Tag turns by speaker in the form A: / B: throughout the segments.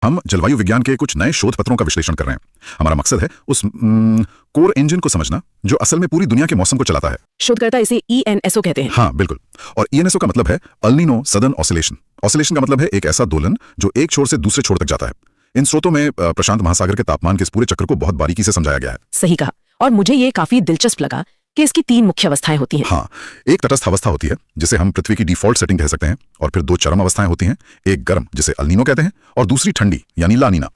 A: हम जलवायु विज्ञान के कुछ नए शोध पत्रों का विश्लेषण कर रहे हैं। हमारा मकसद है उस कोर इंजन को समझना जो असल में पूरी दुनिया के मौसम को चलाता है।
B: शोधकर्ता इसे ENSO कहते हैं।
A: हाँ बिल्कुल, और ENSO का मतलब है El Nino southern oscillation. Oscillation का मतलब है एक ऐसा दोलन जो एक छोर से दूसरे छोर तक जाता है। इन स्रोतों में प्रशांत महासागर के तापमान के इस पूरे चक्र को बहुत बारीकी से समझाया गया है।
B: सही कहा, और मुझे ये काफी दिलचस्प लगा कि इसकी 3 मुख्य अवस्थाएं होती हैं।
A: हाँ, एक तटस्थ अवस्था होती है जिसे हम पृथ्वी की डिफॉल्ट सेटिंग कह सकते हैं, और फिर 2 चरम अवस्थाएं होती हैं, एक गर्म जिसे एल नीनो कहते हैं और दूसरी ठंडी यानी ला नीना।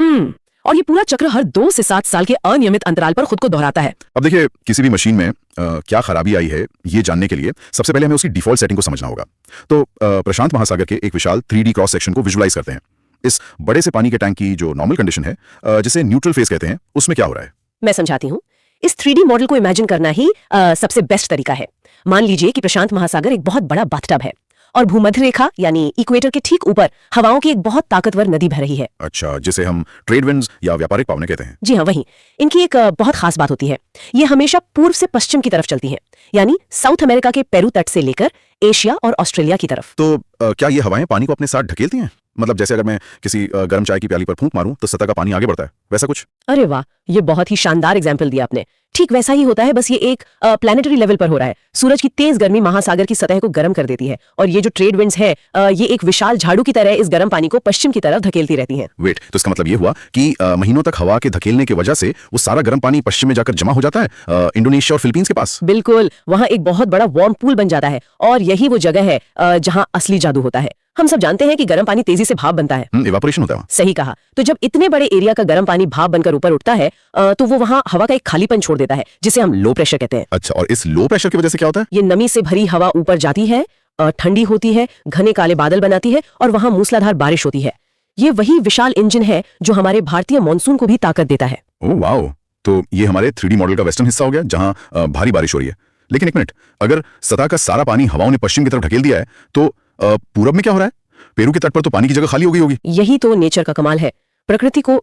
B: और ये पूरा चक्र हर 2 से 7 साल के अनियमित अंतराल पर खुद को दोहराता है।
A: अब देखिए, किसी भी मशीन में क्या खराबी आई है ये जानने के लिए सबसे पहले हमें उसकी डिफॉल्ट सेटिंग को समझना होगा। तो प्रशांत महासागर के एक विशाल 3D क्रॉस सेक्शन को विजुलाइज करते हैं। इस बड़े से पानी के टैंक की जो नॉर्मल कंडीशन है, जिसे न्यूट्रल फेज कहते हैं, उसमें क्या हो रहा है?
B: मैं समझाती हूँ। इस 3D मॉडल को इमेजिन करना ही सबसे बेस्ट तरीका है। मान लीजिए कि प्रशांत महासागर एक बहुत बड़ा बाथटब है और भूमध्य रेखा यानी इक्वेटर के ठीक ऊपर हवाओं की एक बहुत ताकतवर नदी बह रही है।
A: अच्छा, जिसे हम ट्रेड विंड्स या व्यापारिक पवनें कहते हैं।
B: जी हाँ, वही। इनकी एक बहुत खास बात होती है, ये हमेशा पूर्व से पश्चिम की तरफ चलती हैं, यानी साउथ अमेरिका के पेरू तट से लेकर एशिया और ऑस्ट्रेलिया की तरफ।
A: तो क्या ये हवाएं पानी को अपने साथ ढकेलती हैं? मतलब जैसे अगर मैं किसी गर्म चाय की प्याली पर फूंक मारूं तो सतह का पानी आगे बढ़ता है, वैसा कुछ?
B: अरे वाह, ये बहुत ही शानदार एग्जाम्पल दिया आपने। ठीक वैसा ही होता है, बस ये एक प्लैनेटरी लेवल पर हो रहा है। सूरज की तेज गर्मी महासागर की सतह को गर्म कर देती है, और ये जो ट्रेड विंड्स है ये एक विशाल झाड़ू की तरह इस गर्म पानी को पश्चिम की तरफ धकेलती रहती हैं।
A: वेट, तो इसका मतलब ये हुआ कि महीनों तक हवा के धकेलने की वजह से वो सारा गर्म पानी पश्चिम में जाकर जमा हो जाता है इंडोनेशिया और फिलीपींस के पास।
B: बिल्कुल, वहां एक बहुत बड़ा वार्म पूल बन जाता है, और यही वो जगह है जहां असली जादू होता है। हम सब जानते हैं कि गर्म पानी तेजी से भाप बनता है,
A: इवापोरेशन होता है।
B: सही कहा। तो जब इतने बड़े एरिया का गर्म पानी भाप बनकर ऊपर उठता है तो वो वहां हवा का एक खालीपन छोड़ देता है, जिसे हम लो प्रेशर कहते हैं।
A: अच्छा, और इस लो प्रेशर की वजह से क्या होता है?
B: ये नमी से भरी हवा ऊपर जाती है, ठंडी होती है, घने काले बादल बनाती है, और वहां मूसलाधार बारिश होती है। ये वही विशाल इंजन है जो हमारे भारतीय मानसून को भी ताकत देता है।
A: ओह वाओ, तो ये हमारे 3D मॉडल का वेस्टर्न हिस्सा हो गया जहां भारी बारिश हो रही है। लेकिन एक मिनट, अगर सतह का सारा पानी हवाओं ने पश्चिम की तरफ ढकेल दिया है तो पूरब में क्या हो रहा है? पेरू के तट पर तो पानी की जगह खाली हो गई होगी।
B: यही तो नेचर का कमाल है। प्रकृति को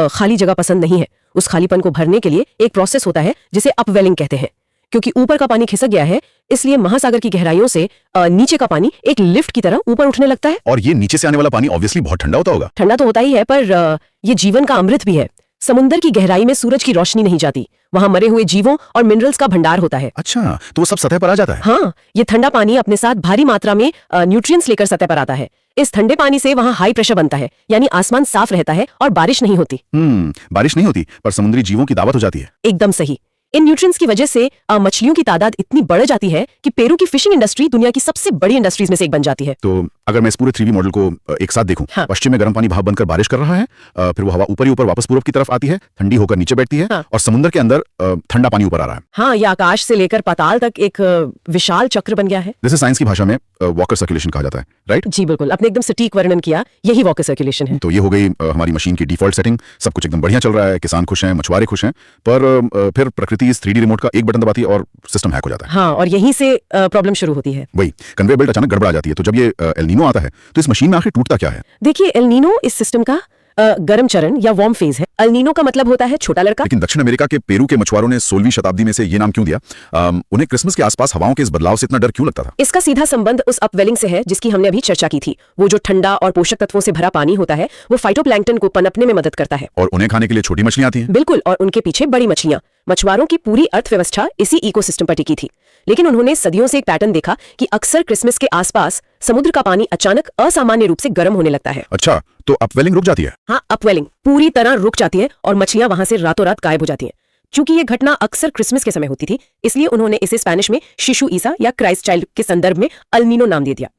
B: खाली जगह पसंद नहीं है। उस खालीपन को भरने के लिए एक प्रोसेस होता है जिसे अपवेलिंग कहते हैं। क्योंकि ऊपर का पानी खिसक गया है, इसलिए महासागर की गहराइयों से नीचे का पानी एक लिफ्ट की तरह ऊपर उठने लगता है।
A: और ये नीचे से आने वाला पानी ऑब्वियसली बहुत ठंडा होता होगा।
B: ठंडा तो होता ही है, पर ये जीवन का अमृत भी है। समुद्र की गहराई में सूरज की रोशनी नहीं जाती, वहां मरे हुए जीवों और मिनरल्स का भंडार होता है।
A: अच्छा, तो वो सब सतह पर आ जाता है?
B: हाँ, ये ठंडा पानी अपने साथ भारी मात्रा में न्यूट्रिएंट्स लेकर सतह पर आता है। इस ठंडे पानी से वहां हाई प्रेशर बनता है, यानी आसमान साफ रहता है और बारिश नहीं होती।
A: बारिश नहीं होती, पर समुद्री जीवों की दावत हो जाती है।
B: एकदम सही। इन न्यूट्रिएंट्स की वजह से मछलियों की तादाद इतनी बढ़ जाती है कि पेरू की फिशिंग इंडस्ट्री दुनिया की सबसे बड़ी इंडस्ट्रीज में से एक बन जाती है।
A: तो अगर मैं इस पूरे 3D मॉडल को एक साथ देखूं,
B: हाँ।
A: पश्चिम में गर्म पानी भाप बनकर बारिश कर रहा है, फिर वो हवा ऊपर ही ऊपर वापस पूरब की तरफ आती है, ठंडी होकर नीचे बैठती है,
B: हाँ।
A: और समुद्र के अंदर ठंडा पानी ऊपर आ रहा है।
B: हाँ, ये आकाश से लेकर पाताल तक एक विशाल चक्र बन गया है।
A: जैसे साइंस की भाषा में वॉकर सर्कुलेशन कहा जाता है, राइट?
B: जी बिल्कुल, आपने एकदम सटीक वर्णन किया। यही वॉकर सर्कुलेशन है।
A: तो ये हो गई हमारी मशीन की डिफॉल्ट सेटिंग। सब कुछ एकदम बढ़िया चल रहा है, किसान खुश हैं, मछुआरे खुश हैं, पर फिर प्रकृति इस 3D रिमोट का एक बटन दबाती है और सिस्टम हैक हो जाता है।
B: हाँ, और यहीं से प्रॉब्लम शुरू होती है।
A: वही कन्वेयर बेल्ट अचानक गड़बड़ा जाती है। तो जब ये एल नीनो आता है तो इस मशीन में आखिर टूटता क्या है?
B: देखिए, एल नीनो इस सिस्टम का गर्म चरण या वार्म फेज है। एल नीनो का मतलब होता है छोटा लड़का।
A: लेकिन दक्षिण अमेरिका के पेरू के मछुआरों ने 16वीं शताब्दी में से ये नाम क्यों दिया? उन्हें क्रिसमस के आसपास हवाओं के इस बदलाव से इतना डर क्यों लगता था?
B: इसका सीधा संबंध उस अपवेलिंग से है जिसकी हमने अभी चर्चा की थी। वो जो ठंडा और पोषक तत्वों से भरा पानी होता है, वो फाइटोप्लैंक्टन को पनपने में मदद करता है,
A: और उन्हें खाने के लिए छोटी मछलियां आती हैं।
B: बिल्कुल, और उनके पीछे बड़ी मछलियां। मछुआरों की पूरी अर्थव्यवस्था इसी इकोसिस्टम पर टिकी थी। लेकिन उन्होंने सदियों से एक पैटर्न देखा कि अक्सर क्रिसमस के आसपास समुद्र का पानी अचानक असामान्य रूप से गर्म होने लगता है।
A: अच्छा, तो अपवेलिंग रुक जाती है?
B: हाँ, अपवेलिंग पूरी तरह रुक जाती है और मछलियां वहां से रातों रात गायब हो जाती हैं। चूंकि ये घटना अक्सर क्रिसमस के समय होती थी, इसलिए उन्होंने इसे स्पेनिश में शिशु ईसा या क्राइस्ट चाइल्ड के संदर्भ में एल नीनो नाम दे दिया।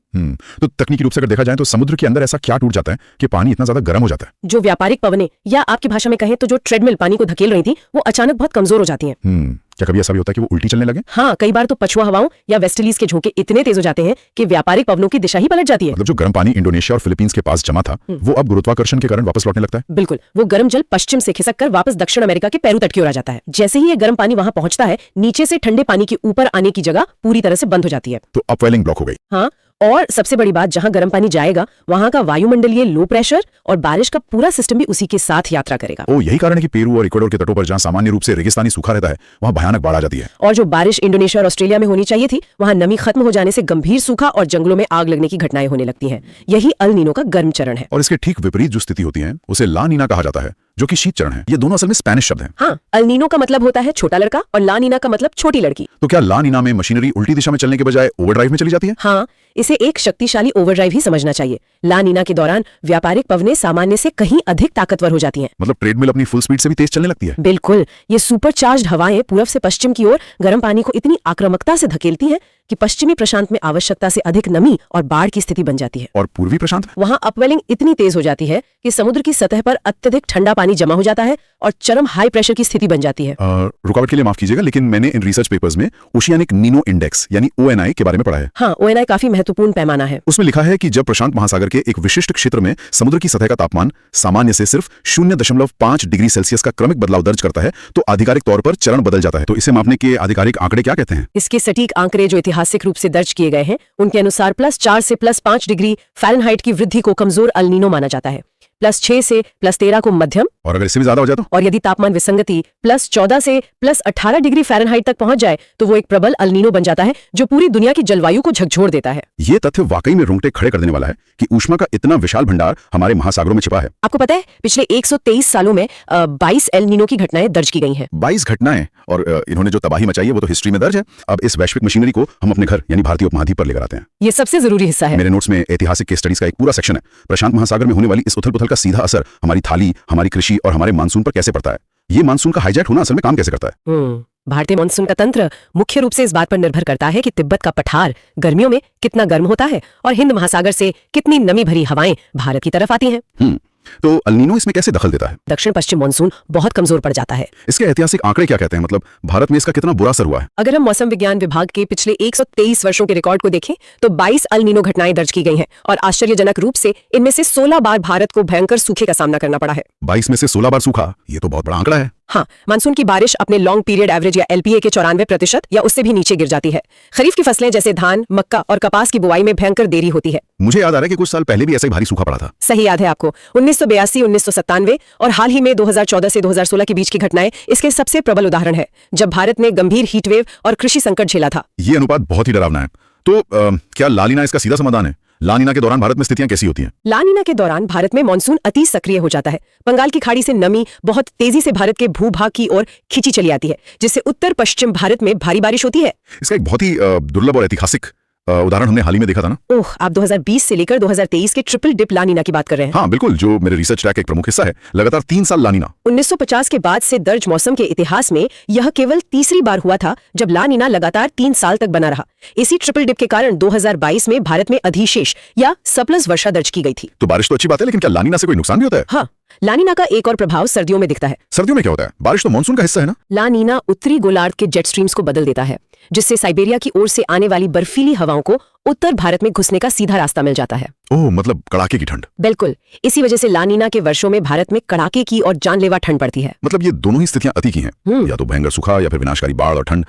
A: तो तकनीकी रूप से अगर देखा जाए तो समुद्र के अंदर ऐसा क्या टूट जाता है कि पानी इतना ज्यादा गर्म हो जाता है?
B: जो व्यापारिक पवनें, या आपकी भाषा में कहें तो जो ट्रेडमिल पानी को धकेल रही थी, वो अचानक बहुत कमजोर हो जाती हैं।
A: क्या कभी ऐसा भी होता है कि वो उल्टी चलने लगे?
B: हाँ, कई बार तो पछुआ हवाओं या वेस्टलीज के झोंके इतने तेज हो जाते हैं कि व्यापारिक पवनों की दिशा ही पलट जाती है।
A: मतलब जो गर्म पानी इंडोनेशिया और फिलीपींस के पास जमा था, वो अब गुरुत्वाकर्षण के कारण वापस लौटने लगता है?
B: बिल्कुल, वो गर्म जल पश्चिम से खिसक कर वापस दक्षिण अमेरिका के पेरू तट की ओर आ जाता है। जैसे ही ये गर्म पानी वहां पहुंचता है, नीचे से ठंडे पानी के ऊपर आने की जगह पूरी तरह से बंद हो जाती है।
A: तो अपवेलिंग ब्लॉक हो गई।
B: हाँ, और सबसे बड़ी बात, जहां गर्म पानी जाएगा वहां का वायुमंडलीय लो प्रेशर और बारिश का पूरा सिस्टम भी उसी के साथ यात्रा करेगा।
A: ओ, यही कारण है कि पेरू और इक्वाडोर के तटों पर जहां सामान्य रूप से रेगिस्तानी सूखा रहता है वहां भयानक बाढ़ आ जाती है।
B: और जो बारिश इंडोनेशिया और ऑस्ट्रेलिया में होनी चाहिए थी, वहां नमी खत्म हो जाने से गंभीर सूखा और जंगलों में आग लगने की घटनाएं होने लगती हैं। यही अल नीनो का गर्म चरण है।
A: और इसके ठीक विपरीत जो स्थिति होती है उसे ला नीना कहा जाता है, जो कि शीत चरण है। ये दोनों असल में स्पेनिश शब्द हैं।
B: हाँ, अल नीनो का मतलब होता है छोटा लड़का और ला नीना का मतलब छोटी लड़की।
A: तो क्या ला नीना में मशीनरी उल्टी दिशा में चलने के बजाय ओवरड्राइव में चली जाती है?
B: हाँ, इसे एक शक्तिशाली ओवरड्राइव ही समझना चाहिए। ला नीना के दौरान व्यापारिक पवनें सामान्य से कहीं अधिक ताकतवर हो जाती हैं।
A: मतलब ट्रेडमिल अपनी फुल स्पीड से भी तेज चलने लगती है।
B: बिल्कुल, ये सुपरचार्ज्ड हवाएं पूर्व से पश्चिम की ओर गर्म पानी को इतनी आक्रामकता से धकेलती हैं कि पश्चिमी प्रशांत में आवश्यकता से अधिक नमी और बाढ़ की स्थिति बन जाती है।
A: और पूर्वी प्रशांत में?
B: वहां अपवेलिंग इतनी तेज हो जाती है कि समुद्र की सतह पर अत्यधिक ठंडा पानी जमा हो जाता है और चरम हाई प्रेशर की स्थिति बन जाती है।
A: रुकावट के लिए माफ कीजिएगा, लेकिन मैंने इन रिसर्च पेपर्स में ओशियानिक नीनो इंडेक्स यानी ONI के बारे में पढ़ा है।
B: हाँ, ONI काफी महत्वपूर्ण पैमाना है।
A: उसमें लिखा है कि जब प्रशांत महासागर के एक विशिष्ट क्षेत्र में समुद्र की सतह का तापमान सामान्य से सिर्फ 0.5 डिग्री सेल्सियस का क्रमिक बदलाव दर्ज करता है तो आधिकारिक तौर पर चरण बदल जाता है। तो इसे मापने के आधिकारिक आंकड़े क्या कहते हैं?
B: इसके सटीक आंकड़े जो ऐतिहासिक रूप से दर्ज किए गए हैं, उनके अनुसार +4 से +5 डिग्री फ़ारेनहाइट की वृद्धि को कमजोर अल नीनो माना जाता है, +6 से +13 को मध्यम,
A: और अगर इससे भी ज्यादा हो जाए तो?
B: और यदि तापमान विसंगति +14 से +18 डिग्री फ़ारेनहाइट तक पहुंच जाए तो वो एक प्रबल अल नीनो बन जाता है जो पूरी दुनिया की जलवायु को झकझोर देता है।
A: ये तथ्य वाकई में रोंगटे खड़े कर देने वाला है कि ऊष्मा का इतना विशाल भंडार हमारे महासागरों में छिपा है।
B: आपको पता है, पिछले 123 सालों में 22 एल नीनो की घटनाएं दर्ज की गई हैं।
A: 22 घटनाएं, और इन्होंने जो तबाही मचाई है वो तो हिस्ट्री में दर्ज है। अब इस वैश्विक मशीनरी को हम अपने घर यानी भारतीय उपमहाद्वीप पर लेकर आते हैं।
B: ये सबसे जरूरी हिस्सा है।
A: मेरे नोट्स में ऐतिहासिक केस स्टडीज का एक पूरा सेक्शन है। प्रशांत महासागर में होने वाली इस उथल-पुथल का सीधा असर हमारी थाली, हमारी कृषि और हमारे मानसून पर कैसे पड़ता है। ये मानसून का हाईजैक होना असल में काम कैसे करता है?
B: भारतीय मानसून का तंत्र मुख्य रूप से इस बात पर निर्भर करता है कि तिब्बत का पठार गर्मियों में कितना गर्म होता है और हिंद महासागर से कितनी नमी भरी हवाएं भारत की तरफ आती हैं।
A: तो अल नीनो इसमें कैसे दखल देता है?
B: दक्षिण पश्चिम मानसून बहुत कमजोर पड़ जाता है।
A: इसके ऐतिहासिक आंकड़े क्या कहते हैं? मतलब भारत में इसका कितना बुरा असर हुआ है?
B: अगर हम मौसम विज्ञान विभाग के पिछले 123 वर्षों के रिकॉर्ड को देखें तो 22 अल नीनो घटनाएं दर्ज की गई हैं और आश्चर्यजनक रूप से इनमें से 16 बार भारत को भयंकर सूखे का सामना करना पड़ा है।
A: 22 में से 16 बार सूखा, ये तो बहुत बड़ा आंकड़ा है।
B: हाँ, मानसून की बारिश अपने लॉन्ग पीरियड एवरेज या LPA के 94% या उससे भी नीचे गिर जाती है। खरीफ की फसलें जैसे धान, मक्का और कपास की बुआई में भयंकर देरी होती है।
A: मुझे याद आ रहा है कि कुछ साल पहले भी ऐसा ही भारी सूखा पड़ा था।
B: सही याद है आपको। 1982, 1997 और हाल ही में 2014 से 2016 के बीच की घटनाएं इसके सबसे प्रबल उदाहरण है, जब भारत ने गंभीर हीटवेव और कृषि संकट झेला था।
A: ये अनुपात बहुत ही डरावना है। तो क्या ला नीना इसका सीधा समाधान है? ला नीना के दौरान भारत में स्थितियां कैसी होती हैं?
B: ला नीना के दौरान भारत में मानसून अति सक्रिय हो जाता है। बंगाल की खाड़ी से नमी बहुत तेजी से भारत के भूभाग की ओर खींची चली आती है, जिससे उत्तर पश्चिम भारत में भारी बारिश होती है।
A: इसका एक बहुत ही दुर्लभ और ऐतिहासिक उदाहरण हमने हाल ही में देखा था ना।
B: ओह, आप 2020 से लेकर 2023 के ट्रिपल डिप ला नीना की बात कर रहे हैं।
A: हाँ बिल्कुल, जो मेरे रिसर्च ट्रैक का एक प्रमुख हिस्सा है। लगातार 3 साल ला नीना।
B: 1950 के बाद से दर्ज मौसम के इतिहास में यह केवल तीसरी बार हुआ था जब ला नीना लगातार 3 साल तक बना रहा। इसी ट्रिपल डिप के कारण 2022 में भारत में अधिशेष या सरप्लस वर्षा दर्ज की गई थी।
A: तो बारिश तो अच्छी बात है, लेकिन क्या ला नीना से कोई नुकसान भी होता है?
B: हाँ, ला नीना का एक और प्रभाव सर्दियों में दिखता है।
A: सर्दियों में क्या होता है? बारिश तो मानसून का हिस्सा है ना।
B: ला नीना उत्तरी गोलार्ध के जेट स्ट्रीम्स को बदल देता है, जिससे साइबेरिया की ओर से आने वाली बर्फीली हवाओं को उत्तर भारत में घुसने का सीधा रास्ता मिल जाता है।
A: ओह, मतलब कड़ाके की ठंड। बिल्कुल,
B: इसी वजह से ला नीना के वर्षों में भारत में कड़ाके की और जानलेवा ठंड पड़ती है।
A: मतलब ये दोनों ही स्थितियां अति की हैं, या तो भयंकर सूखा या फिर विनाशकारी बाढ़ और ठंड।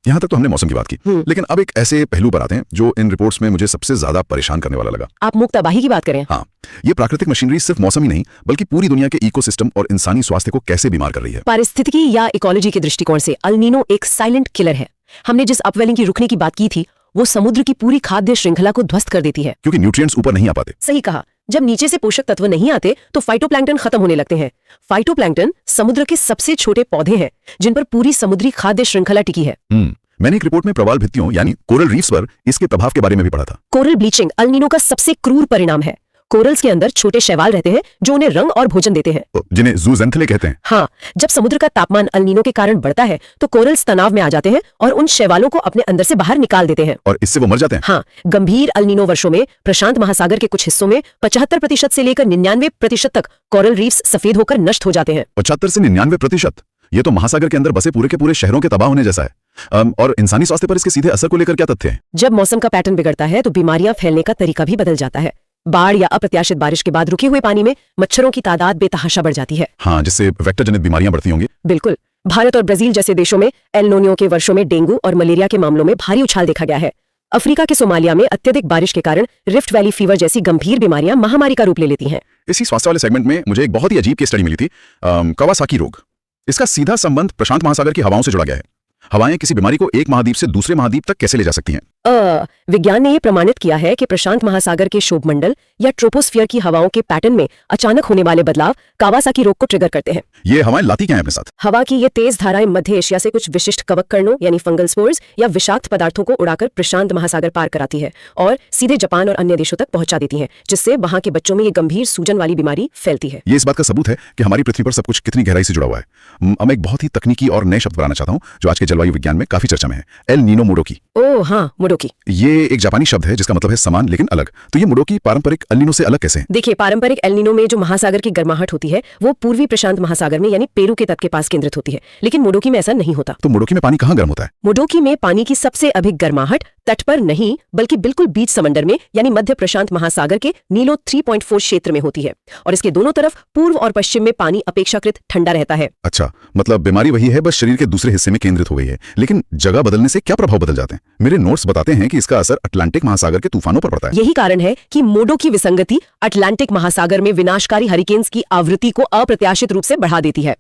A: यहाँ तक तो हमने मौसम की बात की, लेकिन अब एक ऐसे पहलू पर आते हैं जो इन रिपोर्ट्स में मुझे सबसे ज्यादा परेशान करने वाला लगा।
B: आप मुक्त तबाही की बात करें?
A: हाँ, ये प्राकृतिक मशीनरी सिर्फ मौसम ही नहीं बल्कि पूरी दुनिया के इकोसिस्टम और इंसानी स्वास्थ्य को कैसे बीमार कर रही है।
B: पारिस्थितिकी या इकोलॉजी के दृष्टिकोण से अल नीनो एक साइलेंट किलर है। हमने जिस अपवेलिंग की रुकने की बात की थी, वो समुद्र की पूरी खाद्य श्रृंखला को ध्वस्त कर देती है,
A: क्योंकि न्यूट्रिएंट्स ऊपर नहीं आ पाते।
B: सही कहा। जब नीचे से पोषक तत्व नहीं आते तो फाइटोप्लैंक्टन खत्म होने लगते हैं। फाइटोप्लैंक्टन समुद्र के सबसे छोटे पौधे हैं जिन पर पूरी समुद्री खाद्य श्रृंखला टिकी है।
A: मैंने एक रिपोर्ट में प्रवाल भित्तियों यानी कोरल रीफ्स पर इसके प्रभाव के बारे में भी पढ़ा था।
B: कोरल ब्लीचिंग अल नीनो का सबसे क्रूर परिणाम है। कोरल्स के अंदर छोटे शैवाल रहते हैं जो उन्हें रंग और भोजन देते हैं,
A: जिन्हें जूजेंथले कहते हैं।
B: हाँ, जब समुद्र का तापमान अल नीनो के कारण बढ़ता है तो कोरल्स तनाव में आ जाते हैं और उन शैवालों को अपने अंदर से बाहर निकाल देते हैं,
A: और इससे वो मर जाते हैं।
B: हाँ, गंभीर अल नीनो वर्षों में प्रशांत महासागर के कुछ हिस्सों में 75% से लेकर 99% तक कोरल रीफ्स सफेद होकर नष्ट हो जाते हैं।
A: 75 से 99%? ये तो महासागर के अंदर बसे पूरे के पूरे शहरों के तबाह होने जैसा है। और इंसानी स्वास्थ्य पर इसके सीधे असर को लेकर क्या तथ्य है?
B: जब मौसम का पैटर्न बिगड़ता है तो बीमारियां फैलने का तरीका भी बदल जाता है। बाढ़ या अप्रत्याशित बारिश के बाद रुके हुए पानी में मच्छरों की तादाद बेतहाशा बढ़ जाती है।
A: हाँ, जिससे वेक्टर जनित बीमारियां बढ़ती होंगी।
B: बिल्कुल। भारत और ब्राजील जैसे देशों में एल नोनियो के वर्षों में डेंगू और मलेरिया के मामलों में भारी उछाल देखा गया है। अफ्रीका के सोमालिया में अत्यधिक बारिश के कारण रिफ्ट वैली फीवर जैसी गंभीर बीमारियां महामारी का रूप ले लेती हैं।
A: इसी स्वास्थ्य वाले सेगमेंट में मुझे एक बहुत ही अजीब केस स्टडी मिली थी, कवासाकी रोग। इसका सीधा संबंध प्रशांत महासागर की हवाओं से जुड़ा गया है। हवाएं किसी बीमारी को एक महाद्वीप से दूसरे महाद्वीप तक कैसे ले जा सकती हैं?
B: विज्ञान ने यह प्रमाणित किया है कि प्रशांत महासागर के शोभमंडल या ट्रोपोस्फियर की हवाओं के पैटर्न में अचानक होने वाले बदलाव कावासाकी रोग को ट्रिगर करते हैं।
A: ये हवाएं लाती क्या हैं अपने साथ?
B: हवा की ये तेज धाराएं मध्य एशिया से कुछ विशिष्ट कवक कणों यानी फंगल स्पोर्स या विषाक्त पदार्थों को उड़ाकर प्रशांत महासागर पार कराती है और सीधे जापान और अन्य देशों तक पहुंचा देती है, जिससे वहां के बच्चों में ये गंभीर सूजन वाली बीमारी फैलती है।
A: ये इस बात का सबूत है कि हमारी पृथ्वी पर सब कुछ कितनी गहराई से जुड़ा हुआ है। अब मैं एक बहुत ही तकनीकी और नए शब्द बनाना चाहता हूँ जो आज के जलवायु विज्ञान में काफी चर्चा में है, एल नीनो मोडोकी।
B: ओह हाँ, मोडोकी।
A: ये एक जापानी शब्द है जिसका मतलब है समान लेकिन अलग। तो ये मोडोकी पारंपरिक एल नीनो से अलग कैसे है?
B: देखिए, पारंपरिक एल नीनो में जो महासागर की गर्माहट होती है वो पूर्वी प्रशांत महासागर में यानी पेरू के तट के पास केंद्रित होती है, लेकिन मोडोकी में ऐसा नहीं होता।
A: तो मोडोकी में पानी कहाँ गर्म होता है?
B: मोडोकी में पानी की सबसे अधिक गर्माहट तट पर नहीं बल्कि बिल्कुल बीच समंदर में यानी मध्य प्रशांत महासागर के नीलो 3.4 क्षेत्र में होती है और इसके दोनों तरफ पूर्व और पश्चिम में पानी अपेक्षाकृत ठंडा रहता है।
A: अच्छा, मतलब बीमारी वही है, बस शरीर के दूसरे हिस्से में केंद्रित हो गई है। लेकिन जगह बदलने से क्या प्रभाव बदल जाते हैं? मेरे नोट्स बताते हैं कि इसका असर अटलांटिक महासागर के तूफानों पर पड़ता है।
B: यही कारण है कि मोडोकी विसंगति अटलांटिक महासागर में विनाशकारी हरिकेन्स की आवृत्ति को अप्रत्याशित रूप से बढ़ा देती है।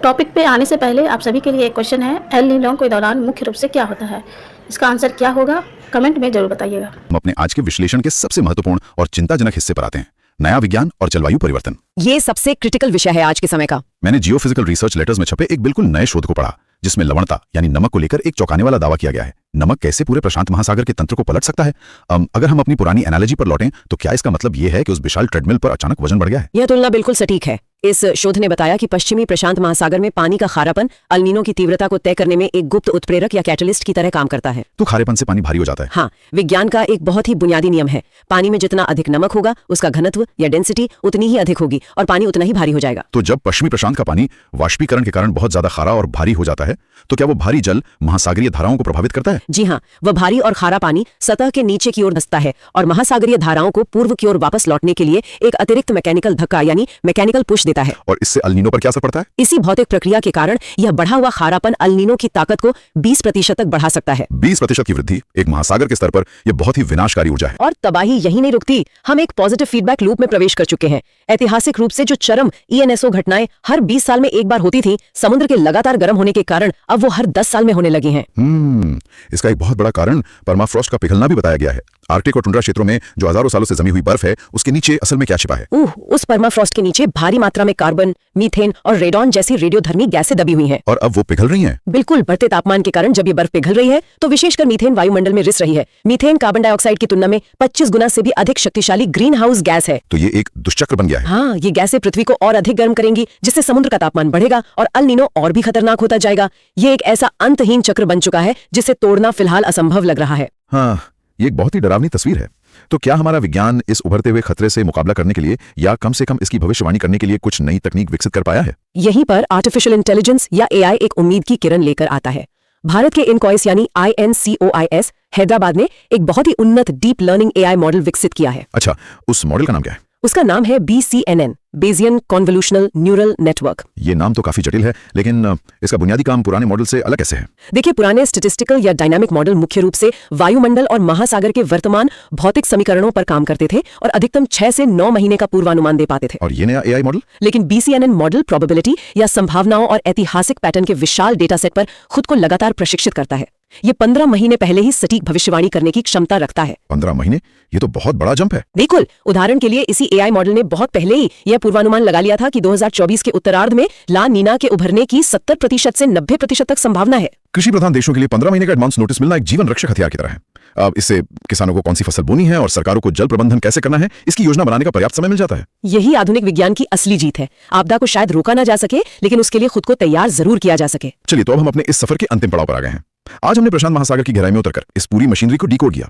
C: टॉपिक पे आने से पहले आप सभी के लिए एक क्वेश्चन है, एल नीनो के दौरान मुख्य रूप से क्या होता है? इसका आंसर क्या होगा कमेंट में जरूर बताइएगा।
A: हम अपने आज के विश्लेषण के सबसे महत्वपूर्ण और चिंताजनक हिस्से पर आते हैं, नया विज्ञान और जलवायु परिवर्तन।
B: ये सबसे क्रिटिकल विषय है आज के समय का।
A: मैंने जियोफिजिकल रिसर्च लेटर्स में छपे एक बिल्कुल नए शोध को पढ़ा जिसमें लवणता यानी नमक को लेकर एक चौंकाने वाला दावा किया गया है। नमक कैसे पूरे प्रशांत महासागर के तंत्र को पलट सकता है? अगर हम अपनी पुरानी एनालॉजी पर लौटें तो क्या इसका मतलब ये है कि उस विशाल ट्रेडमिल पर अचानक वजन बढ़ गया है?
B: यह तुलना बिल्कुल सटीक है। इस शोध ने बताया कि पश्चिमी प्रशांत महासागर में पानी का खारापन एल नीनो की तीव्रता को तय करने में एक गुप्त उत्प्रेरक या कैटलिस्ट की तरह काम करता है।
A: तो खारेपन से पानी भारी हो जाता है?
B: हाँ, विज्ञान का एक बहुत ही बुनियादी नियम है, पानी में जितना अधिक नमक होगा उसका घनत्व या डेंसिटी उतनी ही अधिक होगी और पानी उतना ही भारी हो जाएगा।
A: तो जब पश्चिमी प्रशांत का पानी वाष्पीकरण के कारण बहुत ज्यादा खारा और भारी हो जाता है तो क्या वो भारी जल महासागरीय धाराओं को प्रभावित करता है?
B: जी हाँ, वह भारी और खारा पानी सतह के नीचे की ओर धंसता है और महासागरीय धाराओं को पूर्व की ओर वापस लौटने के लिए एक अतिरिक्त मैकेनिकल धक्का यानी मैकेनिकल पुश देता है।
A: और इससे एल नीनो पर क्या असर पड़ता है?
B: इसी भौतिक प्रक्रिया के कारण यह बढ़ा हुआ खारापन एल नीनो की ताकत को 20% तक बढ़ा सकता है।
A: 20% की वृद्धि एक महासागर के स्तर पर यह बहुत ही विनाशकारी ऊर्जा है।
B: और तबाही यही नहीं रुकती, हम एक पॉजिटिव फीडबैक लूप में प्रवेश कर चुके हैं। ऐतिहासिक रूप से जो चरम ENSO घटनाएं हर 20 साल में एक बार होती थी, समुद्र के लगातार गर्म होने के कारण अब वो हर 10 साल में होने लगी हैं।
A: इसका एक बहुत बड़ा कारण परमाफ्रॉस्ट का पिघलना भी बताया गया है। आर्कटिक और टुंड्रा क्षेत्रों में जो हजारों सालों से जमी हुई बर्फ है उसके नीचे असल में क्या छिपा है?
B: उस परमाफ्रॉस्ट के नीचे भारी मात्रा में कार्बन, मीथेन और रेडॉन जैसी रेडियोधर्मी गैसें दबी हुई हैं।
A: और अब वो पिघल रही हैं।
B: बिल्कुल, बढ़ते तापमान के कारण जब ये बर्फ पिघल रही है तो विशेषकर मीथेन वायुमंडल में रिस रही है। मीथेन कार्बन डाइऑक्साइड की तुलना में 25 गुना से भी अधिक शक्तिशाली ग्रीन हाउस गैस है।
A: तो ये एक दुष्चक्र बन गया है।
B: हाँ, ये गैसें पृथ्वी को और अधिक गर्म करेंगी जिससे समुद्र का तापमान बढ़ेगा और एल नीनो और भी खतरनाक होता जाएगा। ये एक ऐसा अंतहीन चक्र बन चुका है जिसे तोड़ना फिलहाल असंभव लग रहा है।
A: हाँ, ये एक बहुत ही डरावनी तस्वीर है। तो क्या हमारा विज्ञान इस उभरते हुए खतरे से मुकाबला करने के लिए या कम से कम इसकी भविष्यवाणी करने के लिए कुछ नई तकनीक विकसित कर पाया है?
B: यहीं पर आर्टिफिशियल इंटेलिजेंस या AI एक उम्मीद की किरण लेकर आता है। भारत के इनकॉइस यानी INCOIS हैदराबाद ने एक बहुत ही उन्नत डीप लर्निंग AI मॉडल विकसित किया है।
A: अच्छा, उस मॉडल का नाम क्या है?
B: उसका नाम है BCNN, Bayesian convolutional neural network.
A: ये नाम तो काफी जटिल है, लेकिन इसका बुनियादी काम पुराने मॉडल से अलग कैसे है?
B: देखिए, पुराने स्टैटिस्टिकल या डायनामिक मॉडल मुख्य रूप से वायुमंडल और महासागर के वर्तमान भौतिक समीकरणों पर काम करते थे और अधिकतम 6 से 9 महीने का पूर्वानुमान दे पाते थे।
A: और ये नया AI मॉडल?
B: लेकिन BCNN मॉडल प्रोबेबिलिटी या संभावनाओं और ऐतिहासिक पैटर्न के विशाल डेटा सेट पर खुद को लगातार प्रशिक्षित करता है। ये 15 महीने पहले ही सटीक भविष्यवाणी करने की क्षमता रखता है।
A: 15 महीने? ये तो बहुत बड़ा जंप है।
B: बिल्कुल, उदाहरण के लिए इसी AI मॉडल ने बहुत पहले ही यह पूर्वानुमान लगा लिया था कि 2024 के उत्तरार्ध में ला नीना के उभरने की 70% से 90% तक संभावना है।
A: कृषि प्रधान देशों के लिए 15 महीने का एडवांस नोटिस मिलना एक जीवन रक्षक हथियार की तरह है। अब इससे किसानों को कौन सी फसल बोनी है और सरकारों को जल प्रबंधन कैसे करना है, इसकी योजना बनाने का पर्याप्त समय मिल जाता है।
B: यही आधुनिक विज्ञान की असली जीत है। आपदा को शायद रोका ना जा सके, लेकिन उसके लिए खुद को तैयार जरूर किया जा सके।
A: चलिए, तो अब हम अपने इस सफर के अंतिम पड़ाव पर आ गए हैं। आज हमने प्रशांत महासागर की गहराई में उतरकर इस पूरी मशीनरी को डिकोड किया।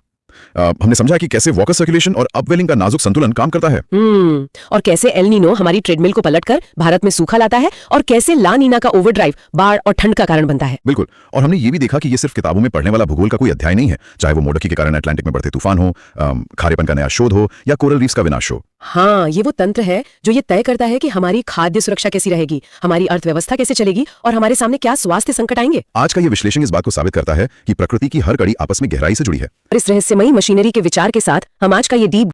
A: हमने समझा कि कैसे वाटर सर्कुलेशन और अपवेलिंग का नाजुक संतुलन काम करता है।
B: और कैसे एल नीनो हमारी ट्रेडमिल को पलटकर भारत में सूखा लाता है और कैसे ला नीना का ओवरड्राइव बाढ़ और ठंड का कारण बनता है।
A: बिल्कुल। और हमने ये भी देखा कि ये सिर्फ किताबों में पढ़ने वाला भूगोल का कोई अध्याय नहीं है, चाहे वो मोडकी के कारण अटलांटिक में बढ़ते तूफान हो, खारेपन का नया शोध हो या कोरल रीफ्स का विनाश हो।
B: हाँ, ये वो तंत्र है जो ये तय करता है कि हमारी खाद्य सुरक्षा कैसी रहेगी, हमारी अर्थव्यवस्था कैसे चलेगी और हमारे सामने क्या स्वास्थ्य संकट आएंगे।
A: आज का ये विश्लेषण इस बात को साबित करता है कि प्रकृति की हर कड़ी आपस में गहराई से जुड़ी है।
B: और इस रहस्यमयी मशीनरी के विचार के साथ हम आज का ये डीप